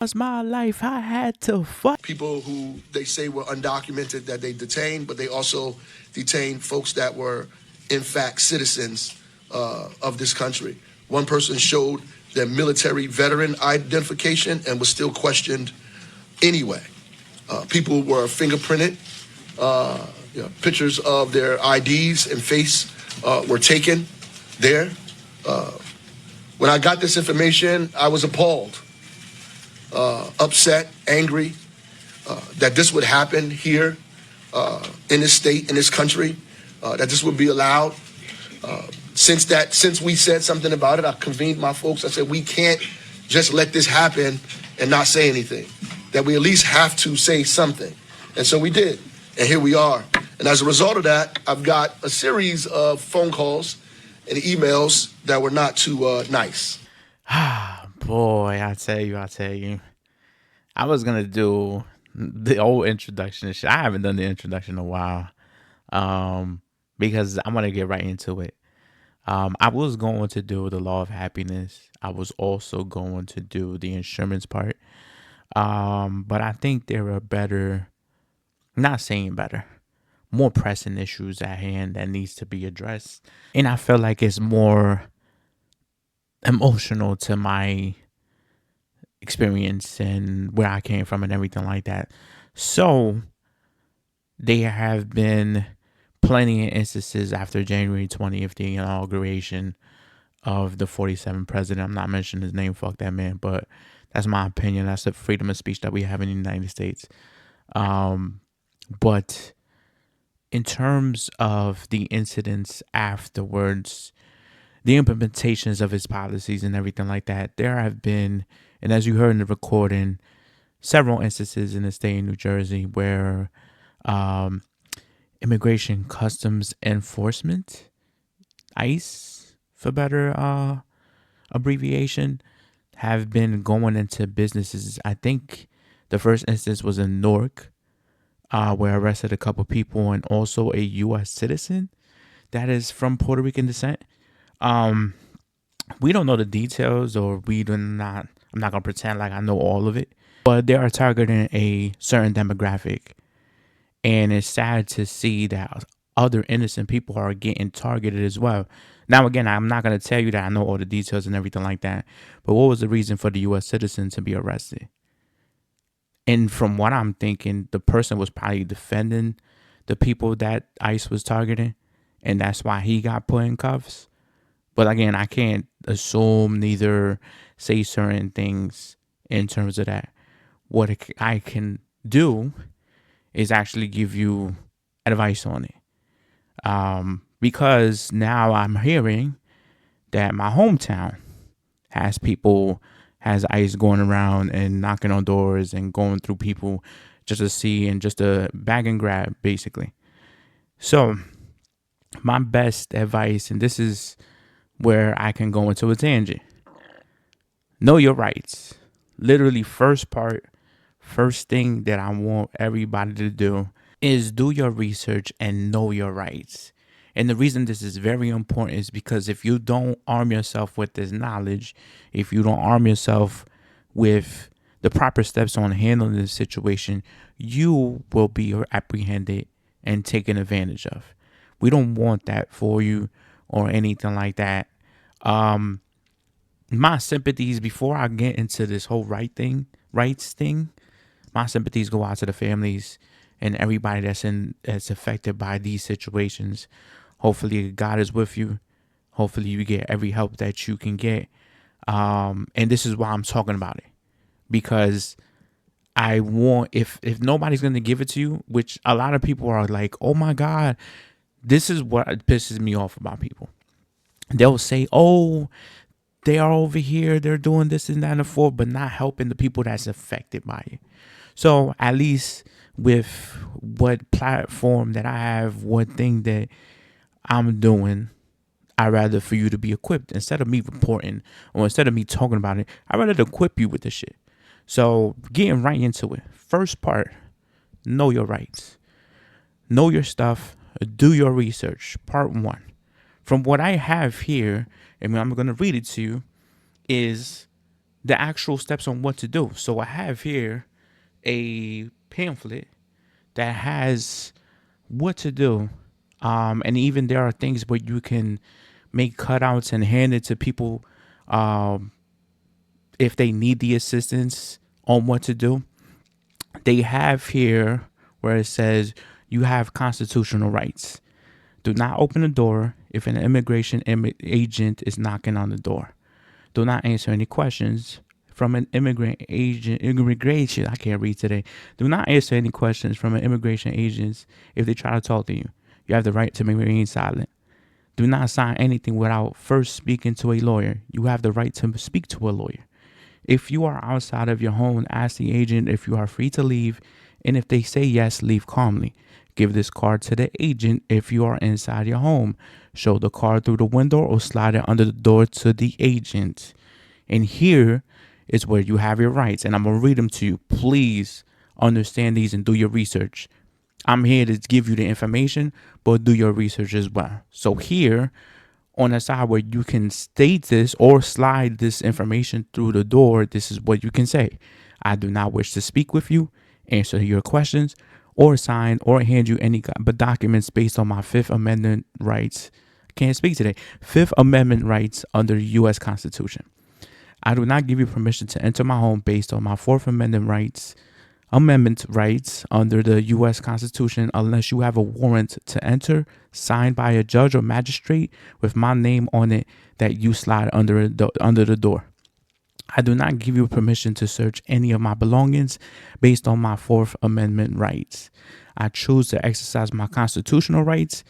Was my life. I had to fight. People who they say were undocumented that they detained, but they also detained folks that were, in fact, citizens of this country. One person showed their military veteran identification and was still questioned anyway. People were fingerprinted. Pictures of their IDs and face were taken there. When I got this information, I was appalled, upset, angry that this would happen here in this state, in this country, that this would be allowed. Since we said something about it, I convened my folks. I said, we can't just let this happen and not say anything, that we at least have to say something. And so we did. And here we are. And as a result of that, I've got a series of phone calls and emails that were not too nice. Boy, I tell you. I was gonna do the old introduction and shit. I haven't done the introduction in a while. Because I'm gonna get right into it. I was going to do the law of happiness. I was also going to do the insurance part. But I think there are better, not saying better, more pressing issues at hand that needs to be addressed. And I feel like it's more emotional to my experience and where I came from and everything like that. So there have been plenty of instances after January 20th, the inauguration of the 47th president. I'm not mentioning his name, fuck that man, but that's my opinion. That's the freedom of speech that we have in the United States. But in terms of the incidents afterwards, the implementations of his policies and everything like that, there have been, and as you heard in the recording, several instances in the state of New Jersey where Immigration Customs Enforcement, ICE for better abbreviation, have been going into businesses. I think the first instance was in Newark, where I arrested a couple people and also a U.S. citizen that is from Puerto Rican descent. We don't know the details, or we do not. I'm not gonna pretend like I know all of it, but they are targeting a certain demographic, and it's sad to see that other innocent people are getting targeted as well. Now, again, I'm not gonna tell you that I know all the details and everything like that, but what was the reason for the U.S. citizen to be arrested? And from what I'm thinking, the person was probably defending the people that ICE was targeting, and that's why he got put in cuffs. But again, I can't assume neither say certain things in terms of that. What I can do is actually give you advice on it. Because now I'm hearing that my hometown has ICE going around and knocking on doors and going through people just to see and just to bag and grab, basically. So my best advice, and this is where I can go into a tangent. Know your rights. Literally, first thing that I want everybody to do is do your research and know your rights. And the reason this is very important is because if you don't arm yourself with this knowledge, if you don't arm yourself with the proper steps on handling this situation, you will be apprehended and taken advantage of. We don't want that for you or anything like that. My sympathies, before I get into this whole rights thing, my sympathies go out to the families and everybody that's affected by these situations. Hopefully God is with you. Hopefully you get every help that you can get. And this is why I'm talking about it. Because I want, if nobody's going to give it to you, which a lot of people are like, oh my God, this is what pisses me off about people. They'll say, oh, they are over here, they're doing this and that and the fourth, but not helping the people that's affected by it. So at least with what platform that I have, what thing that I'm doing, I'd rather for you to be equipped instead of me reporting or instead of me talking about it. I'd rather equip you with the shit. So getting right into it. First part, know your rights. Know your stuff. Do your research. Part one. From what I have here, and I'm going to read it to you, is the actual steps on what to do. So I have here a pamphlet that has what to do. And even there are things where you can make cutouts and hand it to people um, if they need the assistance on what to do. They have here where it says you have constitutional rights. Do not open the door if an immigration agent is knocking on the door. Do not answer any questions from an immigrant agent. Immigration, I can't read today. Do not answer any questions from an immigration agent if they try to talk to you. You have the right to remain silent. Do not sign anything without first speaking to a lawyer. You have the right to speak to a lawyer. If you are outside of your home, ask the agent if you are free to leave, and if they say yes, leave calmly. Give this card to the agent if you are inside your home. Show the card through the window or slide it under the door to the agent. And here is where you have your rights, and I'm going to read them to you. Please understand these and do your research. I'm here to give you the information, but do your research as well. So here on the side where you can state this or slide this information through the door, this is what you can say. I do not wish to speak with you, answer your questions, or sign or hand you any documents based on my Fifth Amendment rights. I can't speak today. Fifth Amendment rights under the U.S. Constitution. I do not give you permission to enter my home based on my Fourth Amendment rights under the U.S. Constitution unless you have a warrant to enter signed by a judge or magistrate with my name on it that you slide under the door. I do not give you permission to search any of my belongings based on my Fourth Amendment rights. I choose to exercise my constitutional rights.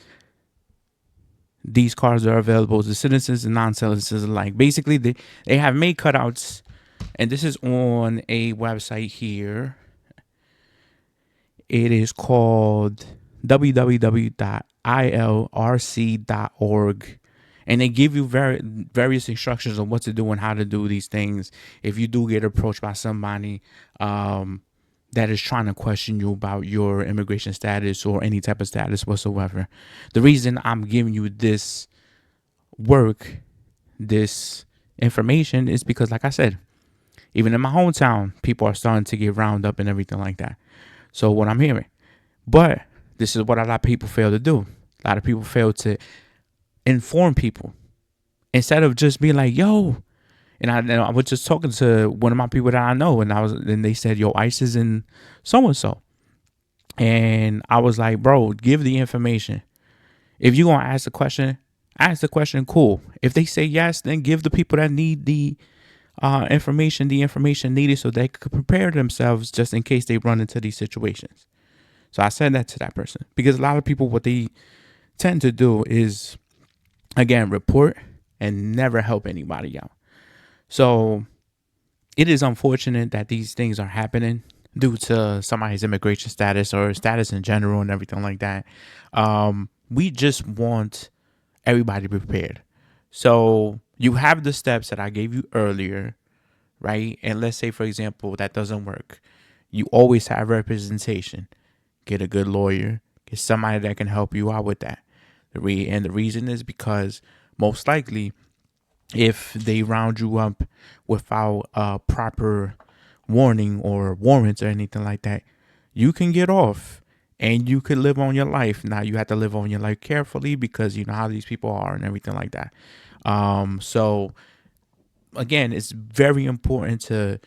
These cards are available to citizens and non-citizens alike. Basically, they have made cutouts, and this is on a website here. It is called www.ilrc.org. And they give you various instructions on what to do and how to do these things. If you do get approached by somebody that is trying to question you about your immigration status or any type of status whatsoever. The reason I'm giving you this this information is because, like I said, even in my hometown, people are starting to get round up and everything like that. So what I'm hearing. But this is what a lot of people fail to do. A lot of people fail to inform people instead of just being like, yo. And I was just talking to one of my people that I know, and they said, yo, ICE is in so and so. And I was like, bro, give the information. If you're gonna ask the question, cool. If they say yes, then give the people that need the information needed so they could prepare themselves just in case they run into these situations. So I said that to that person because a lot of people, what they tend to do is, again, report and never help anybody out. So it is unfortunate that these things are happening due to somebody's immigration status or status in general and everything like that. We just want everybody prepared. So you have the steps that I gave you earlier, right? And let's say, for example, that doesn't work. You always have representation. Get a good lawyer. Get somebody that can help you out with that. And the reason is because most likely, if they round you up without a proper warning or warrants or anything like that, you can get off and you could live on your life. Now you have to live on your life carefully because you know how these people are and everything like that. So again, it's very important to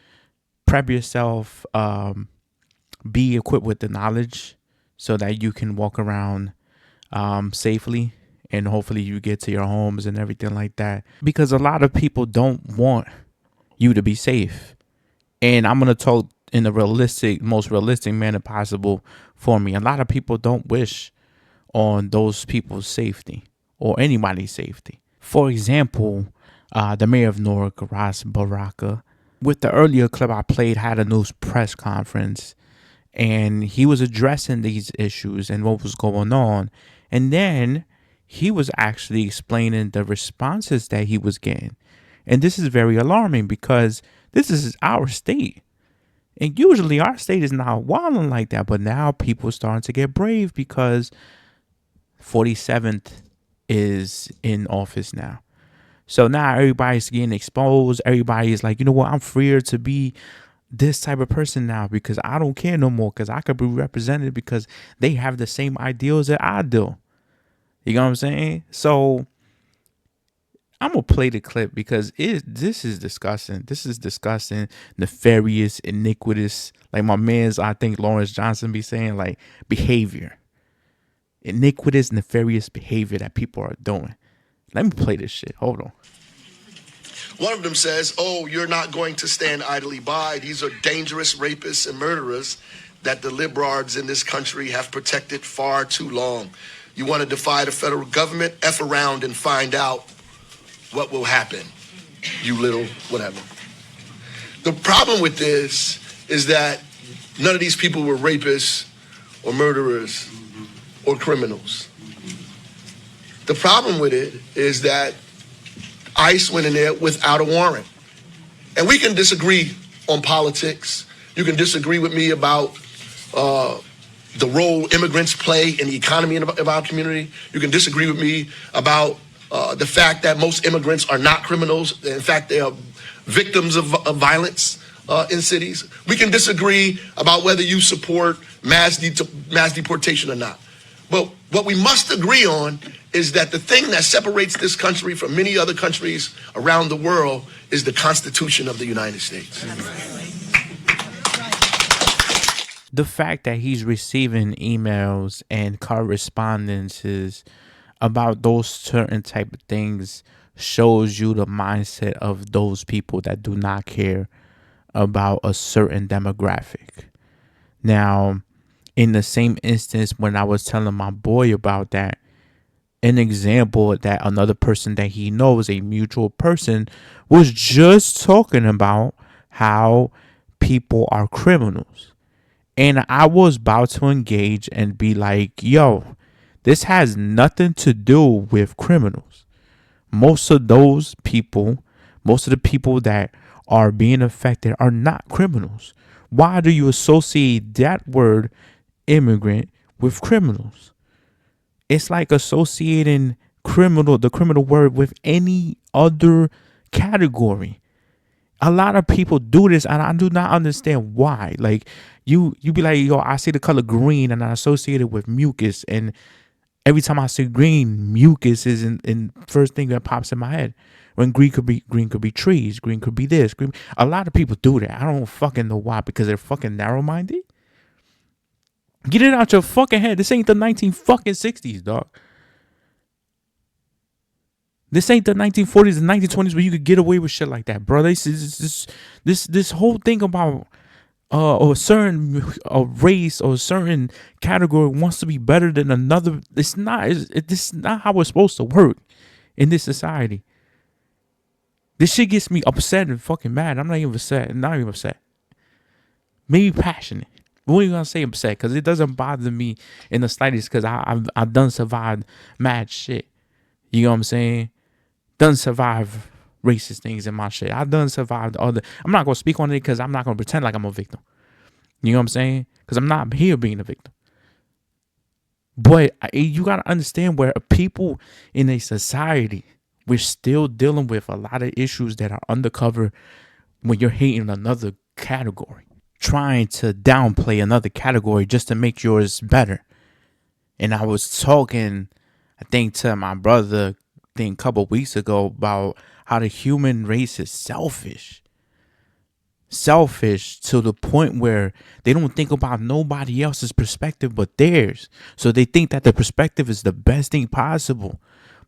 prep yourself, be equipped with the knowledge so that you can walk around safely, and hopefully you get to your homes and everything like that. Because a lot of people don't want you to be safe. And I'm going to talk in the most realistic manner possible for me. A lot of people don't wish on those people's safety or anybody's safety. For example, the mayor of Newark, Ras Baraka, with the earlier clip I played, had a news press conference, and he was addressing these issues and what was going on. And then he was actually explaining the responses that he was getting. And this is very alarming because this is our state. And usually our state is not wilding like that. But now people are starting to get brave because 47th is in office now. So now everybody's getting exposed. Everybody is like, you know what? I'm freer to be this type of person now because I don't care no more because I could be represented because they have the same ideals that I do. You know what I'm saying? So I'm gonna play the clip because this is disgusting. This is disgusting, nefarious, iniquitous. Like my man's, I think Lawrence Johnson be saying, like behavior, iniquitous, nefarious behavior that people are doing. Let me play this shit. Hold on. One of them says, oh, you're not going to stand idly by. These are dangerous rapists and murderers that the liberals in this country have protected far too long. You want to defy the federal government? F around and find out what will happen, you little whatever. The problem with this is that none of these people were rapists or murderers or criminals. The problem with it is that ICE went in there without a warrant. And we can disagree on politics. You can disagree with me about the role immigrants play in the economy of our community. You can disagree with me about the fact that most immigrants are not criminals. In fact, they are victims of violence in cities. We can disagree about whether you support mass deportation or not. But what we must agree on is that the thing that separates this country from many other countries around the world is the Constitution of the United States. The fact that he's receiving emails and correspondences about those certain type of things shows you the mindset of those people that do not care about a certain demographic. Now, in the same instance, when I was telling my boy about that, an example that another person that he knows, a mutual person, was just talking about how people are criminals. And I was about to engage and be like, yo, this has nothing to do with criminals. Most of those people, most of the people that are being affected are not criminals. Why do you associate that word immigrant with criminals? It's like associating the criminal word with any other category. A lot of people do this and I do not understand why. Like you be like, yo, I see the color green and I associate it with mucus, and every time I see green, mucus is in first thing that pops in my head. When green could be trees, green could be this. Green. A lot of people do that. I don't fucking know why, because they're fucking narrow-minded. Get it out your fucking head. This ain't the 1960s, dog. This ain't the 1940s and 1920s where you could get away with shit like that, bro. This whole thing about a certain race or a certain category wants to be better than another. It's not. This is not how it's supposed to work in this society. This shit gets me upset and fucking mad. I'm not even upset. Not even upset. Maybe passionate. We ain't gonna say upset because it doesn't bother me in the slightest, because I've done survived mad shit. You know what I'm saying? Done survive racist things in my shit. I done survived other. I'm not gonna speak on it because I'm not gonna pretend like I'm a victim. You know what I'm saying? Because I'm not here being a victim. But you gotta understand where people in a society, we're still dealing with a lot of issues that are undercover when you're hating another category, trying to downplay another category just to make yours better. And I was talking, I think, to my brother a couple weeks ago about how the human race is selfish to the point where they don't think about nobody else's perspective but theirs. So they think that the perspective is the best thing possible.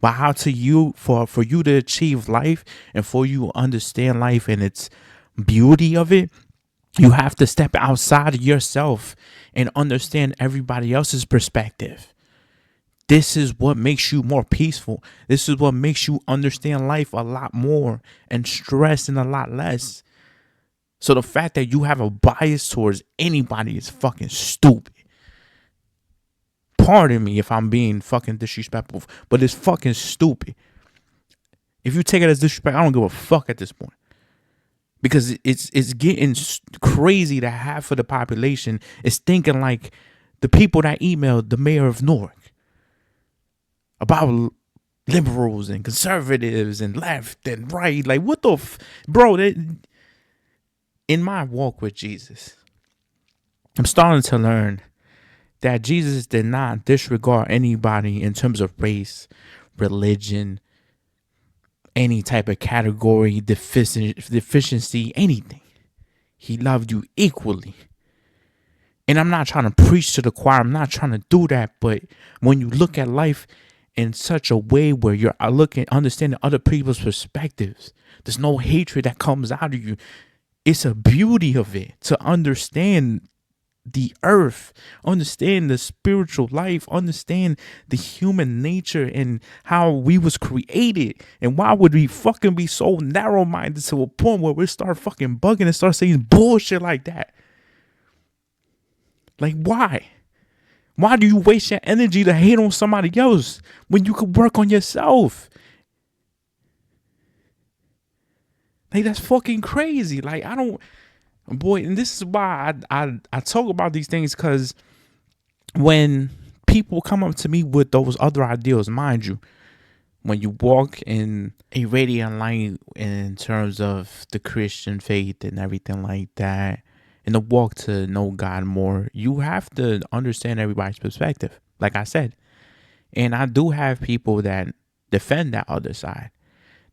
But how to you for you to achieve life and for you to understand life and its beauty of it, you have to step outside of yourself and understand everybody else's perspective. This is what makes you more peaceful. This is what makes you understand life a lot more and stressing a lot less. So the fact that you have a bias towards anybody is fucking stupid. Pardon me if I'm being fucking disrespectful, but it's fucking stupid. If you take it as disrespect, I don't give a fuck at this point. Because it's getting crazy that half of the population is thinking like the people that emailed the mayor of Newark about liberals and conservatives and left and right. Like, what the bro? In my walk with Jesus, I'm starting to learn that Jesus did not disregard anybody in terms of race, religion, any type of category, deficiency, anything. He loved you equally. And I'm not trying to preach to the choir. I'm not trying to do that. But when you look at life in such a way where you're looking, understanding other people's perspectives, there's no hatred that comes out of you. It's a beauty of it to understand the earth, understand the spiritual life, understand the human nature and how we was created. And why would we fucking be so narrow-minded to a point where we start fucking bugging and start saying bullshit like that? Like, why? Why do you waste your energy to hate on somebody else when you could work on yourself? Like, that's fucking crazy. Like, I don't, boy, and this is why I talk about these things, because when people come up to me with those other ideals, mind you, when you walk in a radiant light in terms of the Christian faith and everything like that, and the walk to know God more, you have to understand everybody's perspective, like I said. And I do have people that defend that other side.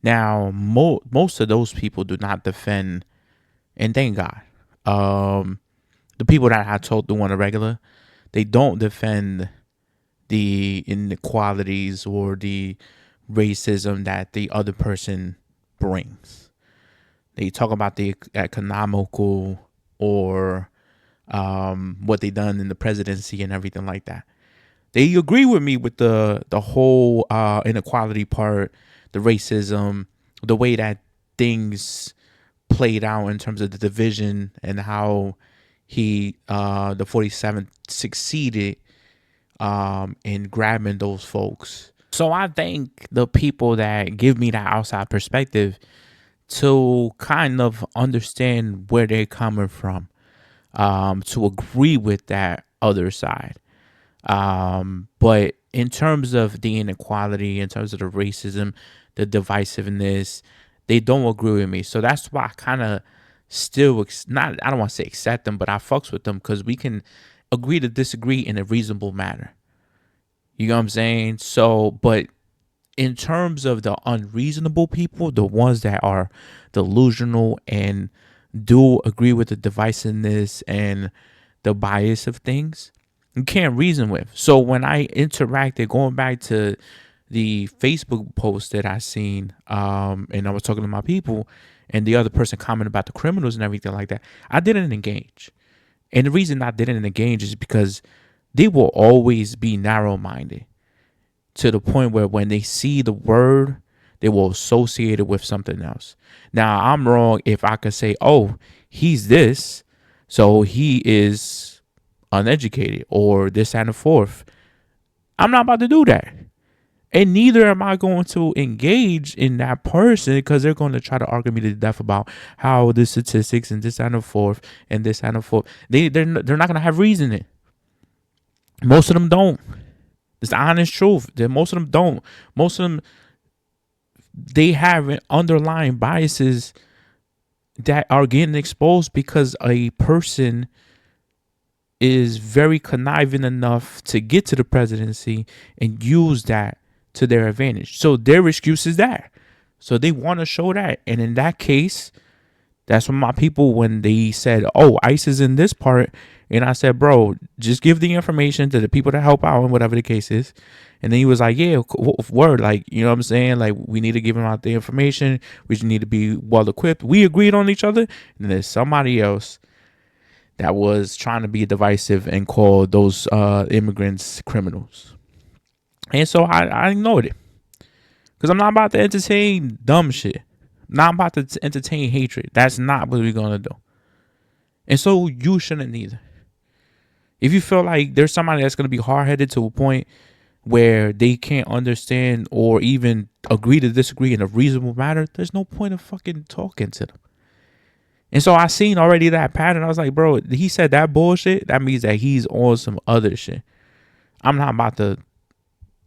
Now, most of those people do not defend, and thank God. The people that I told to on a regular, they don't defend the inequalities or the racism that the other person brings. They talk about the economical or what they done in the presidency and everything like that. They agree with me with the whole inequality part, the racism, the way that things played out in terms of the division and how the 47th succeeded in grabbing those folks. So I thank the people that give me that outside perspective to kind of understand where they're coming from, to agree with that other side. But in terms of the inequality, in terms of the racism, the divisiveness, they don't agree with me. So that's why I kind of still not, I don't want to say accept them, but I fucks with them because we can agree to disagree in a reasonable manner. You know what I'm saying? So, but in terms of the unreasonable people, the ones that are delusional and do agree with the divisiveness and the bias of things, you can't reason with. So when I interacted, going back to the Facebook post that I seen, and I was talking to my people, and the other person commented about the criminals and everything like that, I didn't engage. And the reason I didn't engage is because they will always be narrow-minded to the point where when they see the word, they will associate it with something else. Now, I'm wrong if I could say, oh, he's this, so he is uneducated or this and the fourth. I'm not about to do that. And neither am I going to engage in that person because they're going to try to argue me to death about how the statistics and this and the fourth and this and the fourth. They're not going to have reasoning. Most of them don't. It's the honest truth. That most of them don't. Most of them, they have underlying biases that are getting exposed because a person is very conniving enough to get to the presidency and use that to their advantage. So their excuse is that. So they want to show that. And in that case, that's when my people, when they said, oh, ICE is in this part. And I said, bro, just give the information to the people that help out and whatever the case is. And then he was like, yeah, word. Like, you know what I'm saying? Like, we need to give him out the information. We just need to be well equipped. We agreed on each other. And there's somebody else that was trying to be divisive and call those immigrants criminals. And so I ignored it. Because I'm not about to entertain dumb shit. Not about to entertain hatred. That's not what we're going to do. And so you shouldn't either. If you feel like there's somebody that's going to be hard-headed to a point where they can't understand or even agree to disagree in a reasonable manner, there's no point of fucking talking to them. And so I seen already that pattern. I was like, bro, he said that bullshit. That means that he's on some other shit. I'm not about to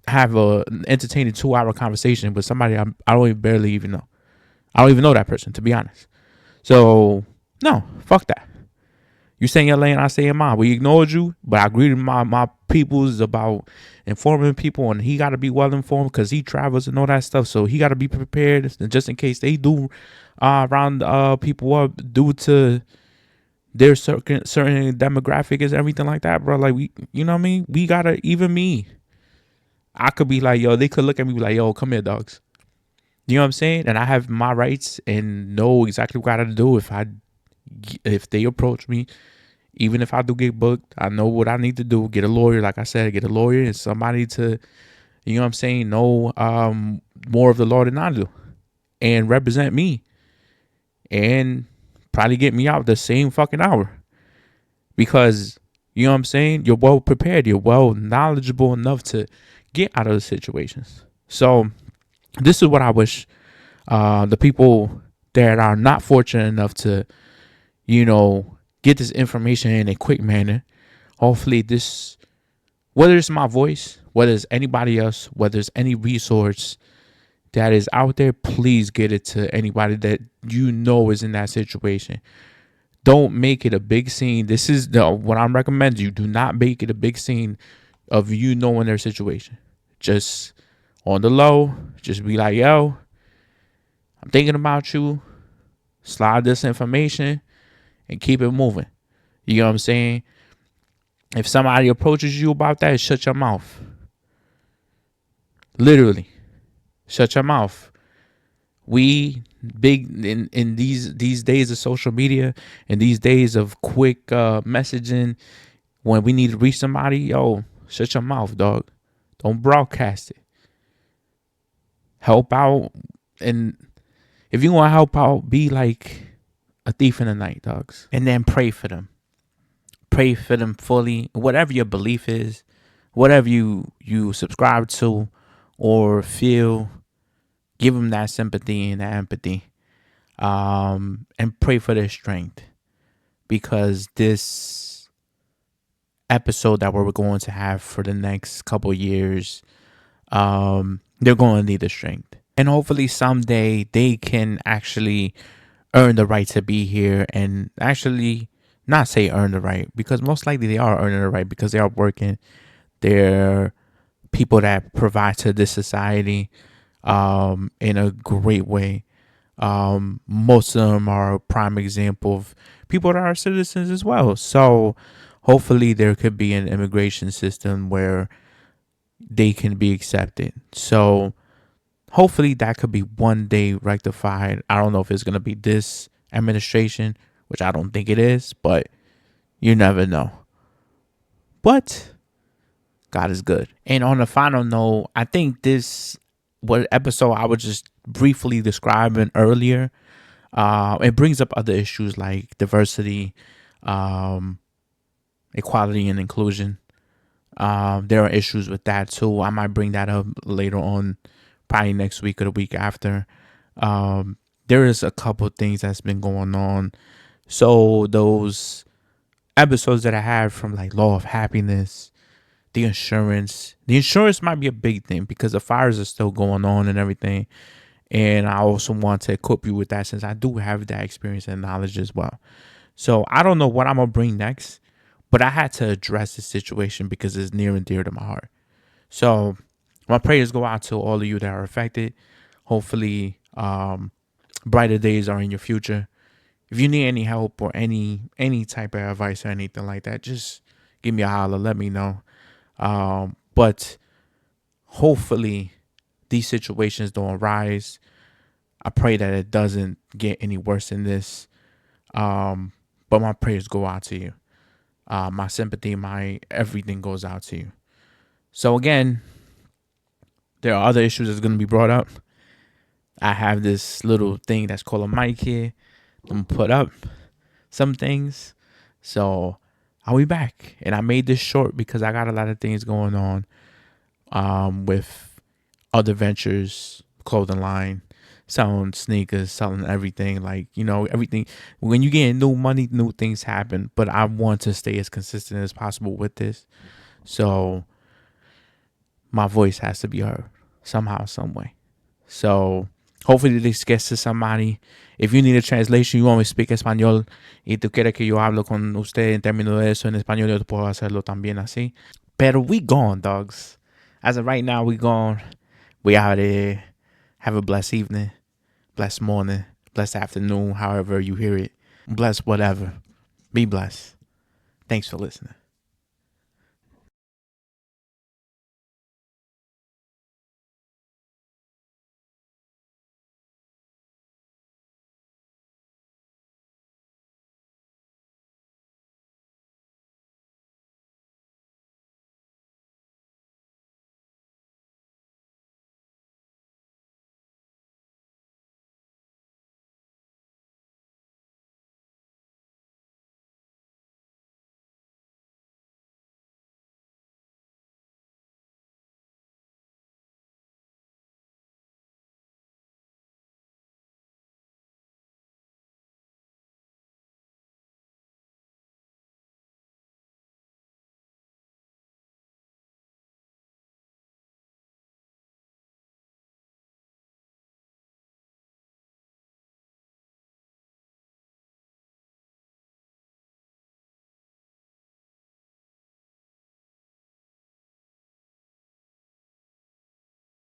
have a entertaining 2 hour conversation with somebody I don't even barely even know. I don't even know that person, to be honest. So no, fuck that. You stay in your lane, I stay in mine. We ignored you, but I agree with my peoples about informing people, and he got to be well informed because he travels and all that stuff. So he got to be prepared just in case they do round people up due to their certain demographic is everything like that, bro. Like you know what I mean? We gotta, even me. I could be like, yo, they could look at me and be like, yo, come here, dogs. You know what I'm saying? And I have my rights and know exactly what I gotta do if they approach me. Even if I do get booked, I know what I need to do. Get a lawyer, like I said, get a lawyer and somebody to, you know what I'm saying, know more of the law than I do and represent me and probably get me out the same fucking hour. Because, you know what I'm saying, you're well prepared. You're well knowledgeable enough to get out of the situations. So this is what I wish the people that are not fortunate enough to, get this information in a quick manner. Hopefully this, whether it's my voice, whether it's anybody else, whether it's any resource that is out there, please get it to anybody that is in that situation. Don't make it a big scene. This is what I'm recommending you. Do not make it a big scene of knowing their situation. Just on the low, just be like, yo, I'm thinking about you. Slide this information and keep it moving. You know what I'm saying? If somebody approaches you about that, shut your mouth. Literally, shut your mouth. We big in these days of social media and these days of quick messaging. When we need to reach somebody, yo, shut your mouth, dog. Don't broadcast it. Help out, and if you want to help out, be like a thief in the night, dogs, and then pray for them. Pray for them fully, whatever your belief is, whatever you subscribe to or feel. Give them that sympathy and that empathy, and pray for their strength, because this episode that we're going to have for the next couple years, they're going to need the strength, and hopefully someday they can actually earn the right to be here, and actually not say earn the right, because most likely they are earning the right because they are working. They're people that provide to this society in a great way. Most of them are a prime example of people that are citizens as well. So hopefully there could be an immigration system where they can be accepted. So hopefully that could be one day rectified. I don't know if it's going to be this administration, which I don't think it is, but you never know. But God is good. And on a final note, I think this what episode I was just briefly describing earlier, it brings up other issues like diversity, equality, and inclusion. There are issues with that too. I might bring that up later on, probably next week or the week after. There is a couple things that's been going on. So those episodes that I had from like Law of Happiness, the insurance might be a big thing because the fires are still going on and everything. And I also want to equip you with that since I do have that experience and knowledge as well. So I don't know what I'm going to bring next, but I had to address this situation because it's near and dear to my heart. So my prayers go out to all of you that are affected. Hopefully, brighter days are in your future. If you need any help or any type of advice or anything like that, just give me a holler. Let me know. But hopefully these situations don't arise. I pray that it doesn't get any worse than this. But my prayers go out to you. My sympathy, my everything goes out to you. So again, there are other issues that's going to be brought up. I have this little thing that's called a mic here. I'm going to put up some things. So I'll be back. And I made this short because I got a lot of things going on with other ventures, clothing line, selling sneakers, selling everything. Like, everything. When you get new money, new things happen. But I want to stay as consistent as possible with this. So my voice has to be heard somehow, some way. So hopefully this gets to somebody. If you need a translation, you want me to speak español y tú quieres que yo hablo con usted en términos de eso en español, yo puedo hacerlo también así. Pero we gone, dogs. As of right now, we gone. We out here. Have a blessed evening, blessed morning, blessed afternoon, however you hear it. Blessed whatever. Be blessed. Thanks for listening.